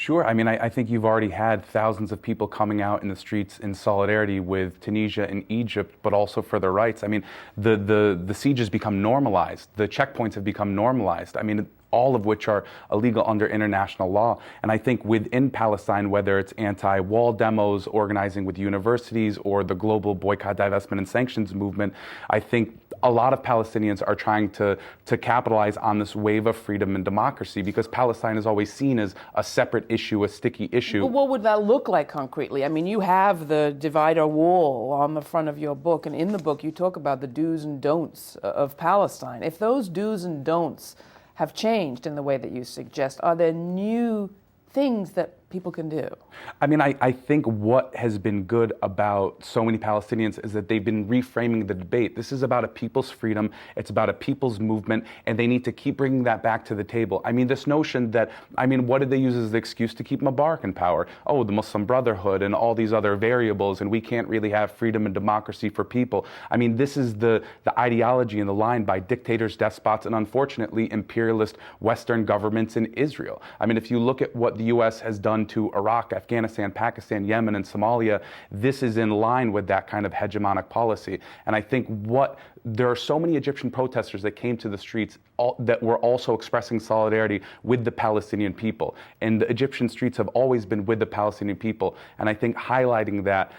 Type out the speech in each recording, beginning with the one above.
Sure. I mean, I think you've already had thousands of people coming out in the streets in solidarity with Tunisia and Egypt, but also for their rights. I mean, the siege has become normalized. The checkpoints have become normalized. I mean, all of which are illegal under international law. And I think within Palestine, whether it's anti-wall demos, organizing with universities, or the global boycott, divestment, and sanctions movement, I think a lot of Palestinians are trying to capitalize on this wave of freedom and democracy, because Palestine is always seen as a separate issue, a sticky issue. But what would that look like concretely? I mean, you have the divider wall on the front of your book, and in the book you talk about the do's and don'ts of Palestine. If those do's and don'ts have changed in the way that you suggest, are there new things that people can do? I mean, I think what has been good about so many Palestinians is that they've been reframing the debate. This is about a people's freedom. It's about a people's movement, and they need to keep bringing that back to the table. I mean, this notion that, I mean, what did they use as the excuse to keep Mubarak in power? Oh, the Muslim Brotherhood and all these other variables, and we can't really have freedom and democracy for people. I mean, this is the ideology and the line by dictators, despots, and unfortunately imperialist Western governments in Israel. I mean, if you look at what the U.S. has done to Iraq, Afghanistan, Pakistan, Yemen, and Somalia, this is in line with that kind of hegemonic policy. And I think there are so many Egyptian protesters that came to the streets that were also expressing solidarity with the Palestinian people. And the Egyptian streets have always been with the Palestinian people. And I think highlighting that,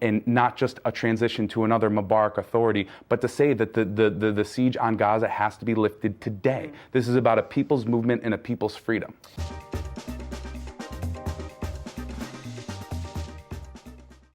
and not just a transition to another Mubarak authority, but to say that the siege on Gaza has to be lifted today. This is about a people's movement and a people's freedom.